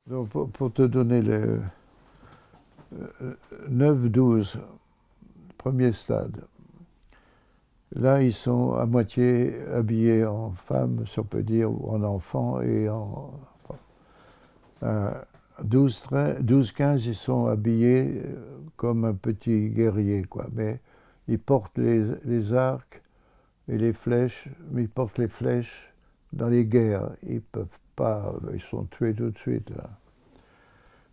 Donc pour te donner les 9-12, premier stade, là ils sont à moitié habillés en femme, si on peut dire, ou en enfant, et en 12-15, ils sont habillés comme un petit guerrier, quoi. Mais ils portent les arcs et les flèches, mais ils portent les flèches dans les guerres. Ils peuvent pas, ils sont tués tout de suite, là.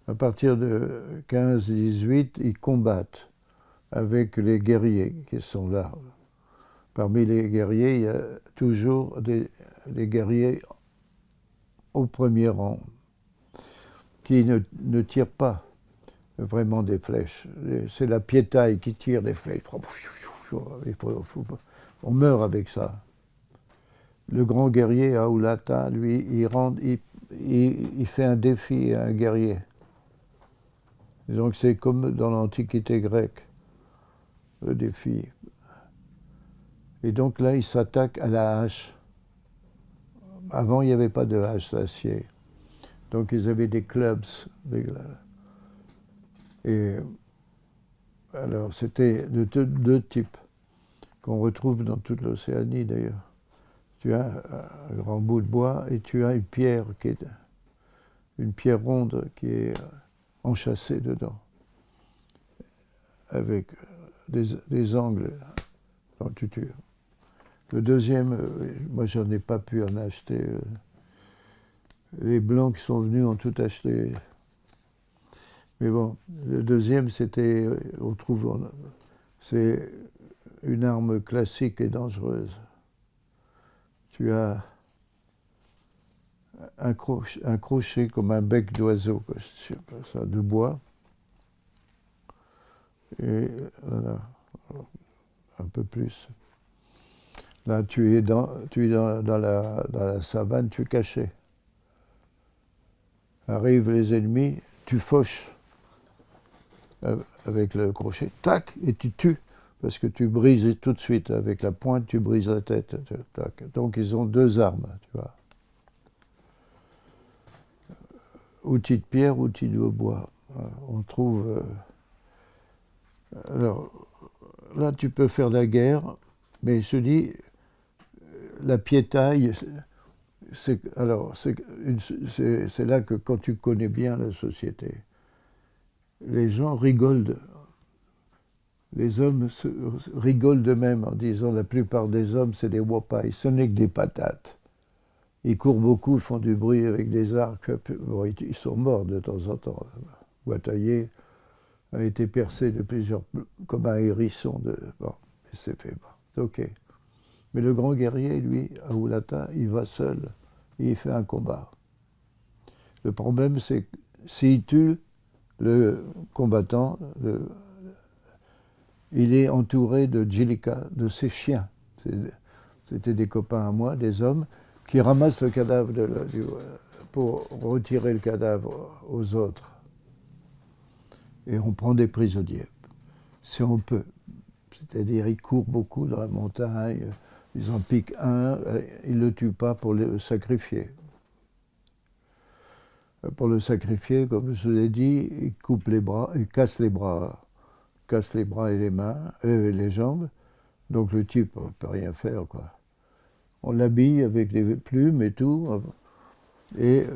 À partir de 15-18, ils combattent avec les guerriers qui sont là. Parmi les guerriers, il y a toujours des guerriers au premier rang qui ne tirent pas vraiment des flèches. C'est la piétaille qui tire des flèches. On meurt avec ça. Le grand guerrier, Aulata, lui, il fait un défi à un guerrier. Et donc c'est comme dans l'Antiquité grecque, le défi. Et donc là, il s'attaque à la hache. Avant, il n'y avait pas de hache d'acier. Donc ils avaient des clubs. Et alors c'était de deux types qu'on retrouve dans toute l'Océanie d'ailleurs. Tu as un grand bout de bois et tu as une pierre ronde qui est enchâssée dedans, avec des angles quand tu tues. Le deuxième, moi j'en ai pas pu en acheter. Les Blancs qui sont venus ont tout acheté. Mais bon, le deuxième, c'était, c'est une arme classique et dangereuse. Tu as un crochet comme un bec d'oiseau, ça, de bois. Et voilà, un peu plus. Là, tu es dans la savane, tu es caché. Arrivent les ennemis, tu fauches avec le crochet, tac, et tu tues, parce que tu brises tout de suite, avec la pointe, tu brises la tête. Tac. Donc ils ont deux armes, tu vois. Outil de pierre, outil de bois. On trouve... alors, là, tu peux faire la guerre, mais je dis, la piétaille, c'est là que quand tu connais bien la société, les gens rigolent, les hommes rigolent d'eux-mêmes en disant la plupart des hommes c'est des wapai, ce n'est que des patates. Ils courent beaucoup, ils font du bruit avec des arcs, bon, ils sont morts de temps en temps. Wataye a été percé de plusieurs, comme un hérisson, bon, c'est fait, bon, ok. Mais le grand guerrier, lui, Aulata, il va seul et il fait un combat. Le problème, c'est que s'il tue le combattant, il est entouré de djilika, de ses chiens. C'était des copains à moi, des hommes, qui ramassent le cadavre pour retirer le cadavre aux autres. Et on prend des prisonniers, si on peut. C'est-à-dire, ils courent beaucoup dans la montagne, ils en piquent un, ils ne le tuent pas pour le sacrifier. Pour le sacrifier, comme je l'ai dit, ils coupent les bras, ils cassent les bras et les mains, les jambes. Donc le type ne peut rien faire, quoi. On l'habille avec des plumes et tout, et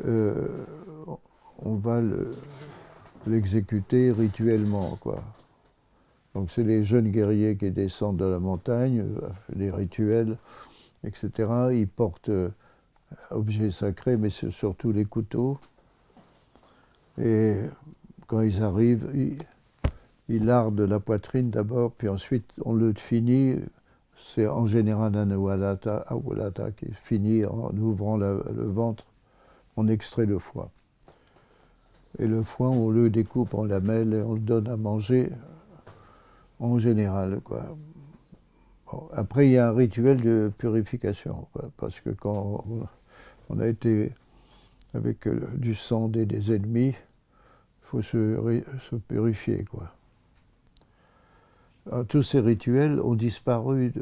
on va l'exécuter rituellement, quoi. Donc c'est les jeunes guerriers qui descendent de la montagne, les rituels, etc. Ils portent objets sacrés, mais c'est surtout les couteaux. Et quand ils arrivent, ils lardent la poitrine d'abord, puis ensuite on le finit. C'est en général un Aulata qui finit en ouvrant le ventre, on extrait le foie. Et le foie, on le découpe en lamelles et on le donne à manger en général, quoi. Bon, après, il y a un rituel de purification, quoi, parce que quand on a été avec du sang des ennemis, il faut se purifier, quoi. Alors, tous ces rituels ont disparu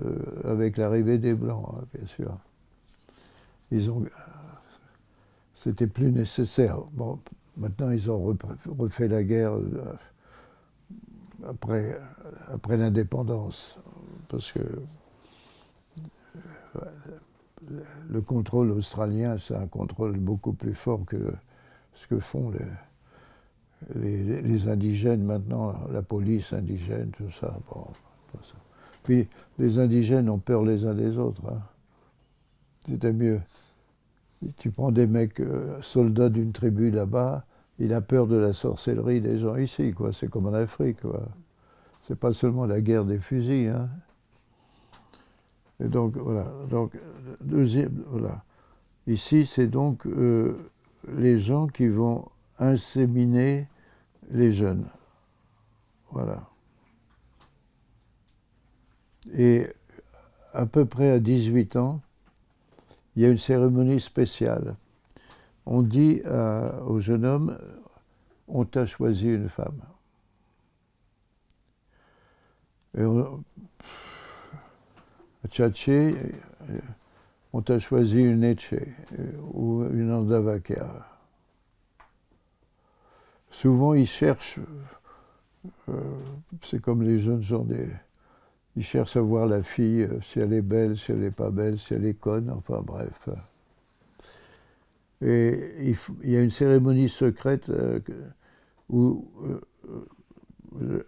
avec l'arrivée des Blancs, hein, bien sûr. C'était plus nécessaire. Bon, maintenant, ils ont refait la guerre après l'indépendance, parce que le contrôle australien, c'est un contrôle beaucoup plus fort que ce que font les indigènes maintenant, la police indigène, tout ça. Bon, ça. Puis les indigènes ont peur les uns des autres. Hein. C'était mieux. Tu prends des mecs soldats d'une tribu là-bas, il a peur de la sorcellerie des gens ici, quoi. C'est comme en Afrique, quoi. C'est pas seulement la guerre des fusils, hein. Et donc, voilà. Donc, voilà. Ici, c'est donc les gens qui vont inséminer les jeunes. Voilà. Et à peu près à 18 ans, il y a une cérémonie spéciale. On dit au jeune homme, on t'a choisi une femme. Et à Tchatché, on t'a choisi une Etche ou une Andavaker. Souvent, ils cherchent, c'est comme les jeunes gens, ils cherchent à voir la fille, si elle est belle, si elle n'est pas belle, si elle est conne, enfin bref. Et il y a une cérémonie secrète à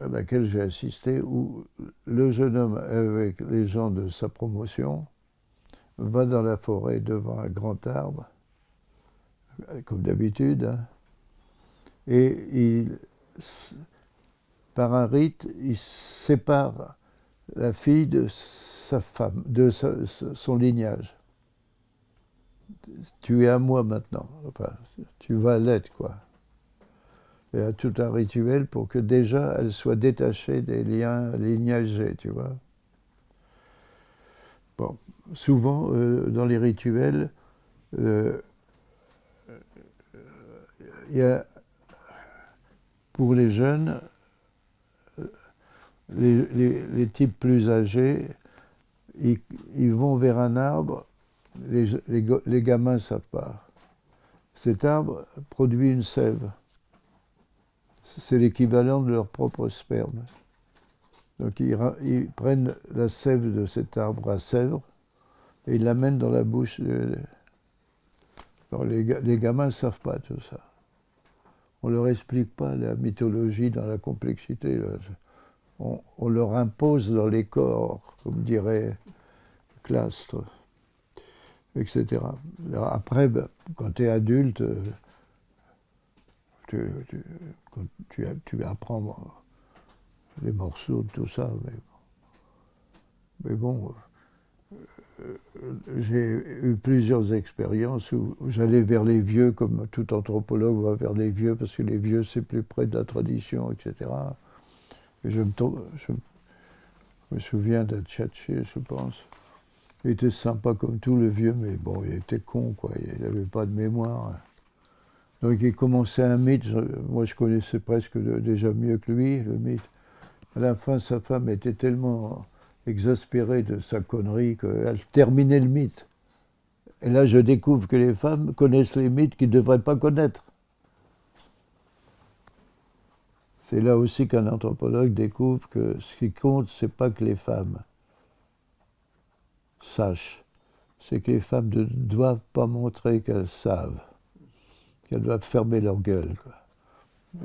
laquelle j'ai assisté, où le jeune homme, avec les gens de sa promotion, va dans la forêt devant un grand arbre, comme d'habitude, hein, et par un rite, il sépare la fille de sa femme, de son lignage. Tu es à moi maintenant, enfin, tu vas l'être, quoi. Il y a tout un rituel pour que déjà elle soit détachée des liens lignagés, tu vois. Bon, souvent, dans les rituels, il y a, pour les jeunes, les types plus âgés, ils vont vers un arbre, les gamins ne savent pas. Cet arbre produit une sève. C'est l'équivalent de leur propre sperme. Donc ils prennent la sève de cet arbre à sèvres et ils l'amènent dans la bouche. Alors les gamins ne savent pas tout ça. On ne leur explique pas la mythologie dans la complexité. On leur impose dans les corps, comme dirait Clastre, etc. Alors après, quand tu es adulte, tu apprends les morceaux de tout ça. Mais bon, j'ai eu plusieurs expériences où j'allais vers les vieux, comme tout anthropologue va vers les vieux, parce que les vieux, c'est plus près de la tradition, etc. Et je me souviens de Tchatché, je pense. Il était sympa comme tout, le vieux, mais bon, il était con, quoi. Il n'avait pas de mémoire. Donc il commençait un mythe. Moi, je connaissais presque déjà mieux que lui, le mythe. À la fin, sa femme était tellement exaspérée de sa connerie qu'elle terminait le mythe. Et là, je découvre que les femmes connaissent les mythes qu'ils ne devraient pas connaître. C'est là aussi qu'un anthropologue découvre que ce qui compte, c'est pas que les femmes sachent, c'est que les femmes ne doivent pas montrer qu'elles savent, qu'elles doivent fermer leur gueule, quoi.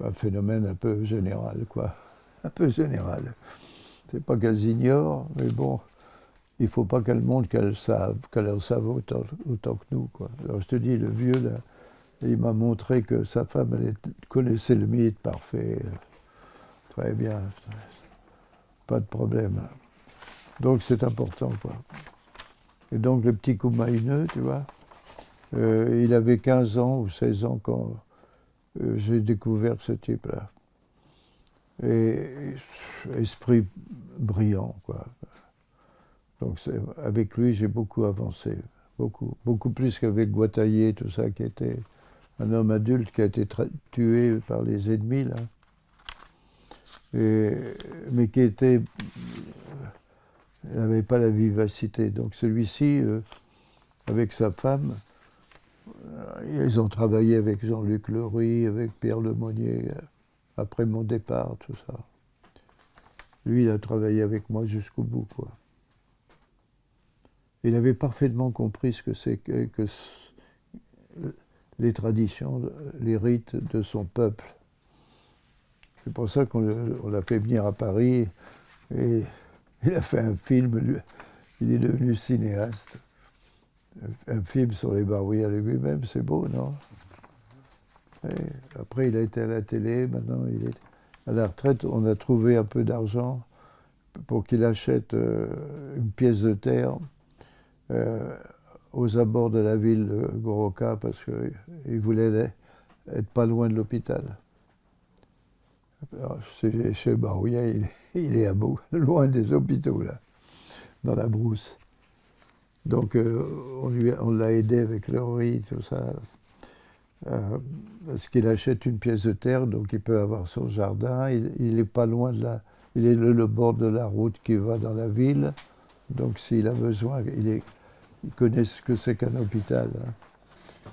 Un phénomène un peu général, quoi. Un peu général. C'est pas qu'elles ignorent, mais bon, il faut pas qu'elles montrent qu'elles en savent autant que nous, quoi. Alors je te dis, le vieux, là, il m'a montré que sa femme, elle connaissait le mythe parfait. Très bien, pas de problème. Donc c'est important, quoi. Et donc le petit Kumaïneux, tu vois, il avait 15 ans ou 16 ans quand j'ai découvert ce type-là. et esprit brillant, quoi. Donc avec lui, j'ai beaucoup avancé, beaucoup plus qu'avec Guattarier, tout ça, qui était un homme adulte qui a été tué par les ennemis, là, mais qui n'avait pas la vivacité. Donc celui-ci, avec sa femme, ils ont travaillé avec Jean-Luc Leroy, avec Pierre Lemonnier, après mon départ, tout ça. Lui, il a travaillé avec moi jusqu'au bout, quoi. Il avait parfaitement compris ce que c'est que les traditions, les rites de son peuple. C'est pour ça qu'on l'a fait venir à Paris et il a fait un film, lui, il est devenu cinéaste. Un film sur les barouillards de lui-même, c'est beau, non? Et après, il a été à la télé, maintenant il est à la retraite. On a trouvé un peu d'argent pour qu'il achète une pièce de terre aux abords de la ville de Goroka parce qu'il voulait être pas loin de l'hôpital. Chez Barouillat, il est à bout, loin des hôpitaux, là, dans la brousse. Donc on l'a aidé avec le riz, tout ça, parce qu'il achète une pièce de terre, donc il peut avoir son jardin. Il est pas loin de la, il est le bord de la route qui va dans la ville. Donc s'il a besoin, il connaît ce que c'est qu'un hôpital. Hein.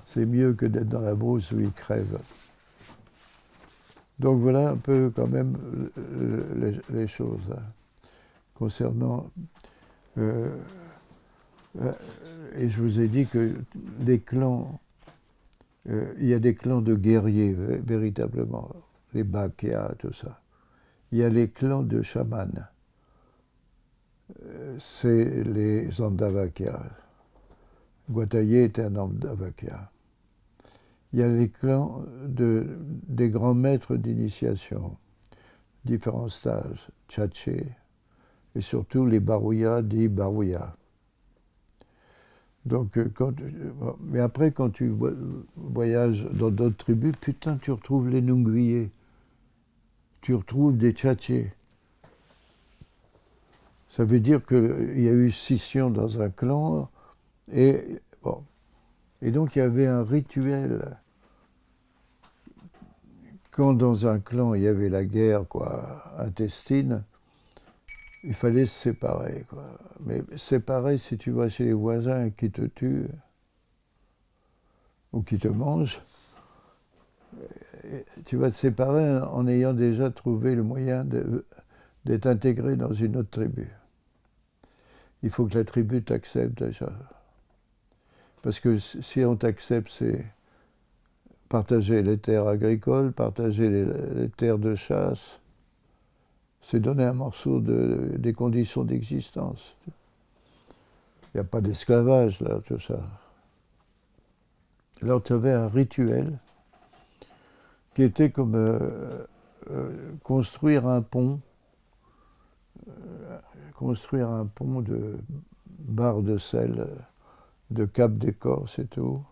C'est mieux que d'être dans la brousse où il crève. Donc voilà un peu quand même les choses hein, concernant... et je vous ai dit que les clans, il y a des clans de guerriers, véritablement, les Bakia, tout ça. Il y a les clans de chamans, c'est les Andavakia. Guattarier était un Andavakia. Il y a les clans des grands maîtres d'initiation, différents stages, Tchatché, et surtout les Barouillas dits Barouillas. Donc, mais après, quand tu voyages dans d'autres tribus, putain, tu retrouves les Nunguyés, tu retrouves des Tchatchés. Ça veut dire qu'il y a eu scission dans un clan, et bon. Et donc, il y avait un rituel. Quand dans un clan, il y avait la guerre, quoi, intestine, il fallait se séparer, quoi. Mais séparer, si tu vas chez les voisins qui te tuent ou qui te mangent, tu vas te séparer en ayant déjà trouvé le moyen d'être intégré dans une autre tribu. Il faut que la tribu t'accepte déjà. Parce que si on t'accepte, c'est partager les terres agricoles, partager les terres de chasse, c'est donner un morceau des conditions d'existence. Il n'y a pas d'esclavage, là, tout ça. Alors, tu avais un rituel qui était comme construire un pont de barres de sel, de cap d'écorce et tout.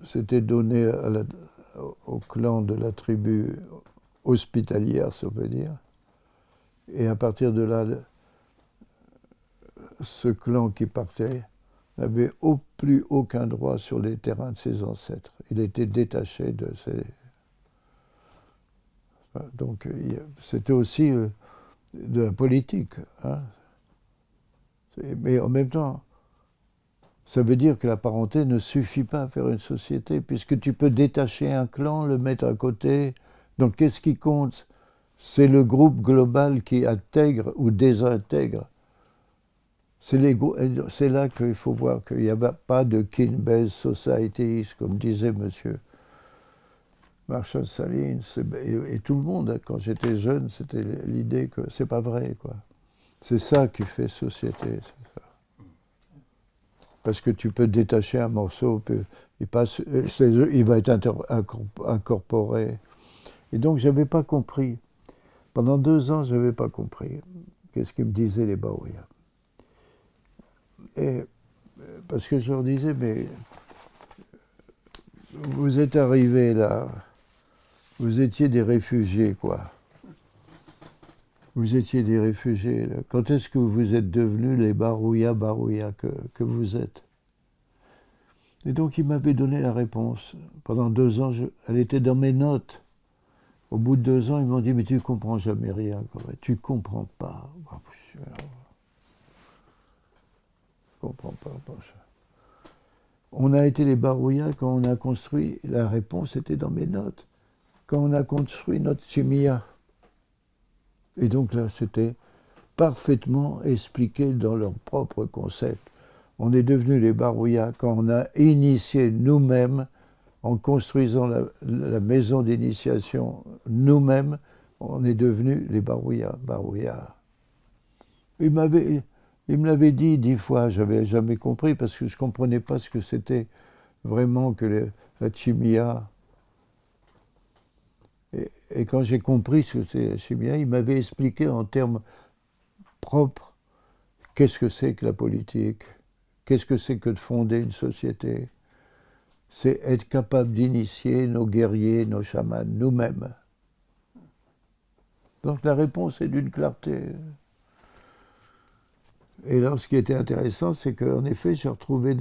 C'était donné au clan de la tribu hospitalière, ça veut dire. Et à partir de là, ce clan qui partait n'avait plus aucun droit sur les terrains de ses ancêtres. Il était détaché de ses... Donc c'était aussi de la politique. Hein. Mais en même temps, ça veut dire que la parenté ne suffit pas à faire une société, puisque tu peux détacher un clan, le mettre à côté. Donc qu'est-ce qui compte? C'est le groupe global qui intègre ou désintègre. C'est là qu'il faut voir qu'il n'y avait pas de kin-based societies, comme disait monsieur Marshall Salins, et tout le monde, quand j'étais jeune, c'était l'idée que c'est pas vrai, quoi. C'est ça qui fait société, c'est ça. Parce que tu peux détacher un morceau, il va être incorporé. Et donc, j'avais pas compris. Pendant 2 ans, j'avais pas compris qu'est-ce qu'ils me disaient les Baouïas. Et parce que je leur disais, mais vous êtes arrivés là, vous étiez des réfugiés, quoi. Vous étiez des réfugiés. Là. Quand est-ce que vous êtes devenus les barouillas que vous êtes? Et donc il m'avait donné la réponse. Pendant 2 ans, elle était dans mes notes. Au bout de 2 ans, ils m'ont dit, mais tu comprends jamais rien. Tu comprends pas. Je comprends pas. On a été les barouillas quand on a construit, la réponse était dans mes notes, quand on a construit notre chimia. Et donc là, c'était parfaitement expliqué dans leur propre concept. On est devenus les barouillas quand on a initié nous-mêmes, en construisant la maison d'initiation nous-mêmes, on est devenus les barouillas. Il me l'avait dit 10 fois, je n'avais jamais compris parce que je ne comprenais pas ce que c'était vraiment que la chimia. Et quand j'ai compris ce que c'est la chimia, il m'avait expliqué en termes propres qu'est-ce que c'est que la politique, qu'est-ce que c'est que de fonder une société. C'est être capable d'initier nos guerriers, nos chamans, nous-mêmes. Donc la réponse est d'une clarté. Et là, ce qui était intéressant, c'est qu'en effet, j'ai retrouvé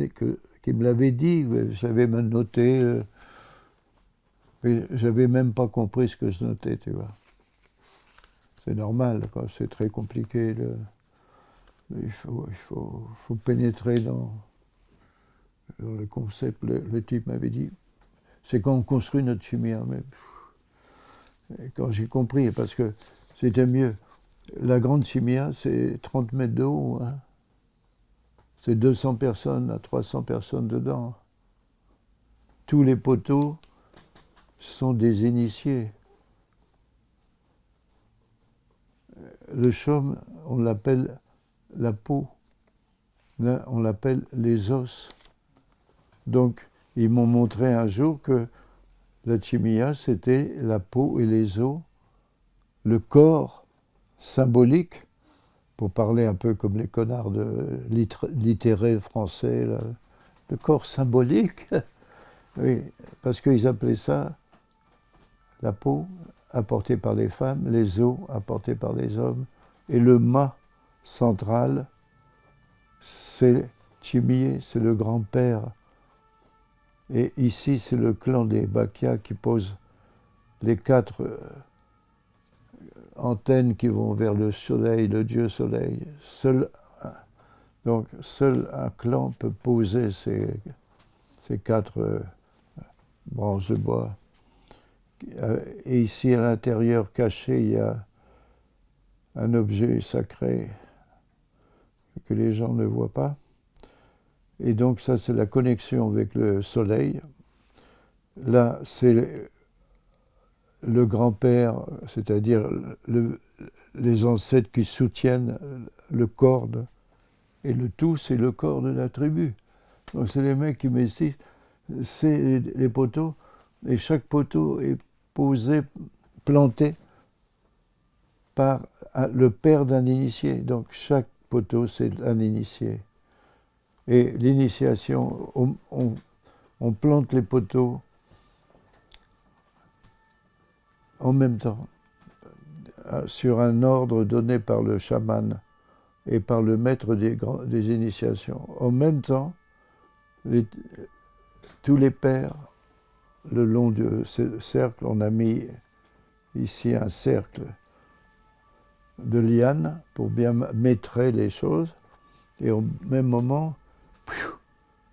qu'il me l'avait dit, j'avais même noté, mais j'avais même pas compris ce que je notais, tu vois. C'est normal, quoi, c'est très compliqué. Il faut pénétrer dans le concept. Le type m'avait dit, c'est quand on construit notre chimie. Et quand j'ai compris, parce que c'était mieux. La grande chimia, c'est 30 mètres de haut. Hein. C'est 200 personnes à 300 personnes dedans. Tous les poteaux sont des initiés. Le chaume, on l'appelle la peau. Là, on l'appelle les os. Donc, ils m'ont montré un jour que la chimia, c'était la peau et les os, le corps symbolique, pour parler un peu comme les connards littéraires français, là, le corps symbolique, oui, parce qu'ils appelaient ça la peau apportée par les femmes, les os apportés par les hommes, et le mât central, c'est Chimié, c'est le grand-père. Et ici, c'est le clan des Bakia qui pose les 4 antennes qui vont vers le soleil, le dieu soleil. Donc, seul un clan peut poser ces 4 branches de bois. Et ici, à l'intérieur, caché, il y a un objet sacré que les gens ne voient pas. Et donc, ça, c'est la connexion avec le soleil. Là, c'est le grand-père, c'est-à-dire les ancêtres qui soutiennent le corps, et le tout, c'est le corps de la tribu. Donc, c'est les mecs qui m'expliquent, c'est les poteaux, et chaque poteau est posé, planté par le père d'un initié. Donc, chaque poteau, c'est un initié. Et l'initiation, on plante les poteaux en même temps, sur un ordre donné par le chaman et par le maître des initiations. En même temps, tous les pères, le long du cercle, on a mis ici un cercle de lianes pour bien maîtrer les choses, et au même moment,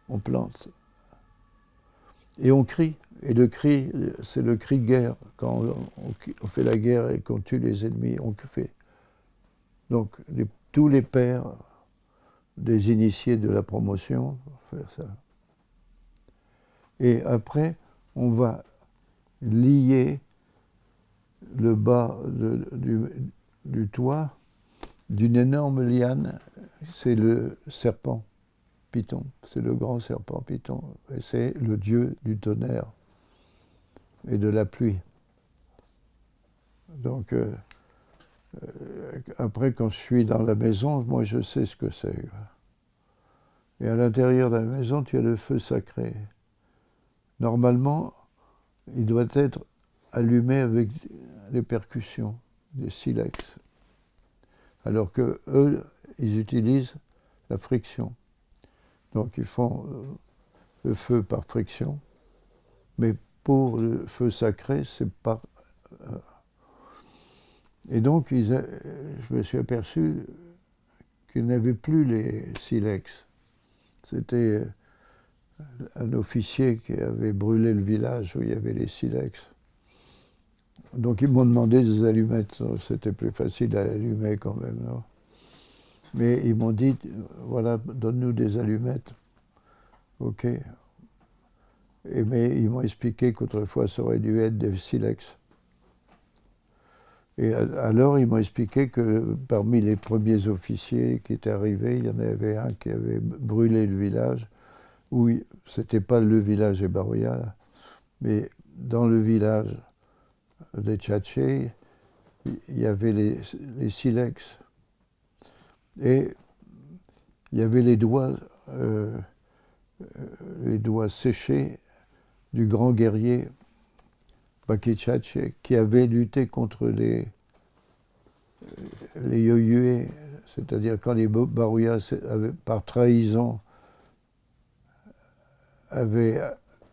on plante. Et on crie. Et le cri, c'est le cri de guerre. Quand on fait la guerre et qu'on tue les ennemis, on fait. Donc, tous les pères des initiés de la promotion font ça. Et après, on va lier le bas du toit d'une énorme liane. C'est le serpent Python. C'est le grand serpent Python. Et c'est le dieu du tonnerre et de la pluie. Donc, après, quand je suis dans la maison, moi, je sais ce que c'est. Et à l'intérieur de la maison, tu as le feu sacré. Normalement, il doit être allumé avec les percussions, des silex. alors que eux, ils utilisent la friction. Donc ils font le feu par friction, mais pour le feu sacré, c'est par... Et donc je me suis aperçu qu'ils n'avaient plus les silex. C'était un officier qui avait brûlé le village où il y avait les silex. Donc ils m'ont demandé des allumettes. C'était plus facile à allumer quand même. Non, mais ils m'ont dit, voilà, donne-nous des allumettes. Ok. Mais ils m'ont expliqué qu'autrefois ça aurait dû être des silex. Et alors ils m'ont expliqué que parmi les premiers officiers qui étaient arrivés, il y en avait un qui avait brûlé le village, où c'était pas le village de Barouya, mais dans le village de Tchatché, il y avait les silex. Et il y avait les doigts séchés du grand guerrier Baki Tchatché qui avait lutté contre les Yoyué, c'est-à-dire quand les Barouyas, par trahison, avaient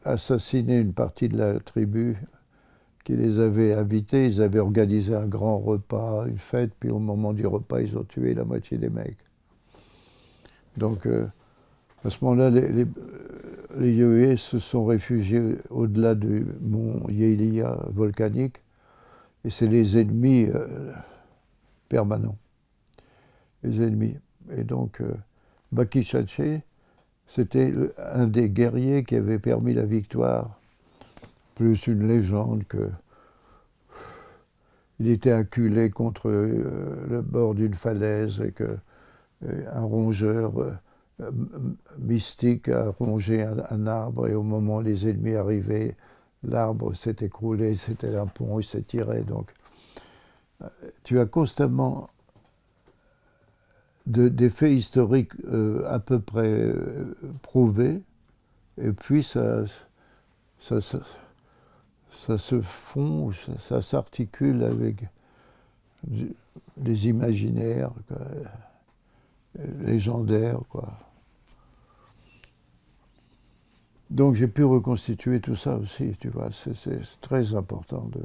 assassiné une partie de la tribu qui les avait invités, ils avaient organisé un grand repas, une fête, puis au moment du repas, ils ont tué la moitié des mecs. Donc, à ce moment-là, les Yoyué se sont réfugiés au-delà du mont Yélia volcanique, et c'est les ennemis permanents. Les ennemis. Et donc, Baki Tchatché, c'était un des guerriers qui avait permis la victoire, plus une légende que il était acculé contre le bord d'une falaise et qu'un rongeur mystique a rongé un arbre et au moment où les ennemis arrivaient, l'arbre s'est écroulé, c'était un pont, il s'est tiré. Donc, tu as constamment des faits historiques à peu près prouvés, et puis ça se fond, ça s'articule avec des imaginaires quoi, légendaires, quoi. Donc j'ai pu reconstituer tout ça aussi, tu vois, c'est très important de...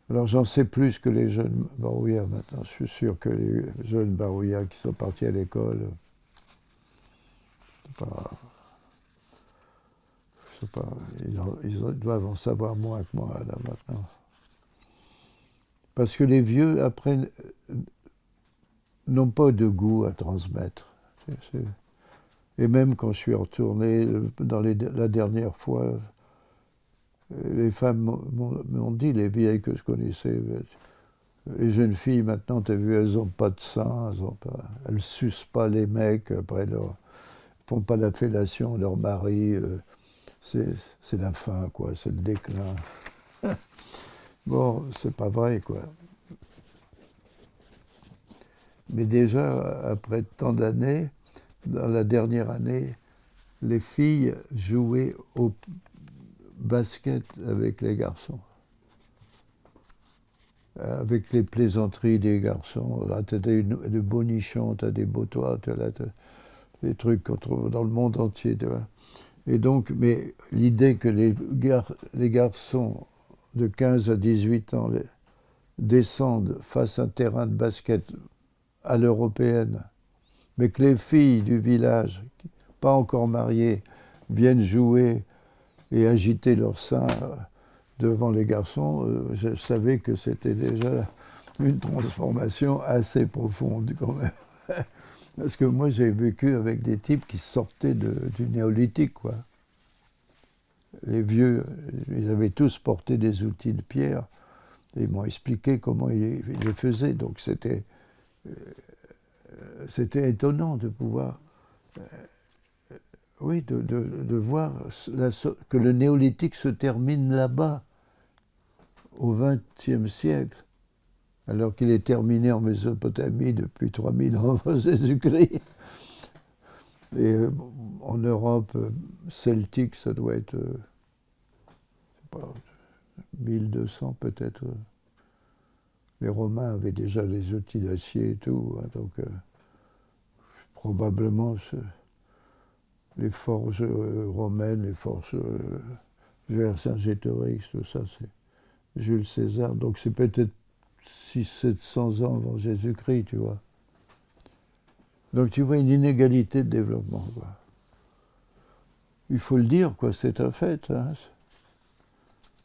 Alors j'en sais plus que les jeunes Barouillas maintenant. Je suis sûr que les jeunes Barouillas qui sont partis à l'école, ils doivent en savoir moins que moi là maintenant. Parce que les vieux après n'ont pas de goût à transmettre. Et même quand je suis retourné la dernière fois, les femmes m'ont dit, les vieilles que je connaissais, les jeunes filles maintenant, tu as vu, elles n'ont pas de sein, elles sucent pas les mecs, après font pas la fellation, leur mari, c'est la fin, quoi, c'est le déclin. Bon, c'est pas vrai, quoi. Mais déjà, après tant d'années, dans la dernière année, les filles jouaient au basket avec les garçons. Avec les plaisanteries des garçons. Là, tu as de bonichons, tu as des beaux toits, tu as des trucs qu'on trouve dans le monde entier. Tu vois. Et donc, mais l'idée que les garçons de 15 à 18 ans descendent face à un terrain de basket à l'européenne, mais que les filles du village, pas encore mariées, viennent jouer et agiter leur sein devant les garçons, je savais que c'était déjà une transformation assez profonde quand même. Parce que moi j'ai vécu avec des types qui sortaient du néolithique, quoi. Les vieux, ils avaient tous porté des outils de pierre et ils m'ont expliqué comment ils les faisaient. Donc c'était étonnant de pouvoir, oui, de voir que le néolithique se termine là-bas, au XXe siècle, alors qu'il est terminé en Mésopotamie depuis 3000 ans avant Jésus-Christ. Et en Europe celtique, ça doit être, je sais pas, 1200 peut-être. Les Romains avaient déjà les outils d'acier et tout, hein, donc probablement les forges romaines, les forges Vercingétorix, tout ça, c'est Jules César. Donc c'est peut-être 600-700 ans avant Jésus-Christ, tu vois. Donc tu vois une inégalité de développement, quoi. Il faut le dire, quoi, c'est un fait. Hein.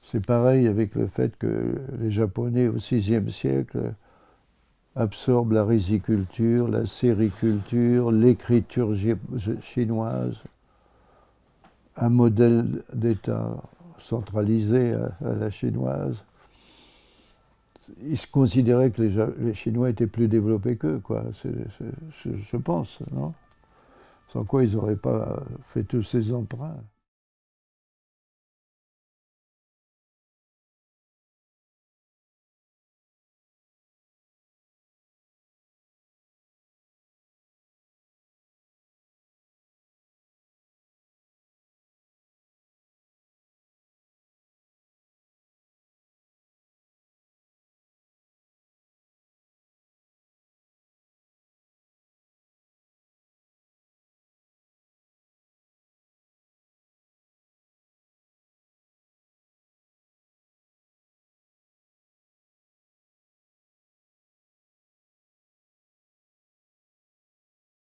C'est pareil avec le fait que les Japonais au VIe siècle absorbent la riziculture, la sériculture, l'écriture chinoise, un modèle d'État centralisé à la chinoise. Ils se considéraient que les Chinois étaient plus développés qu'eux, quoi. Je pense, non? Sans quoi ils n'auraient pas fait tous ces emprunts.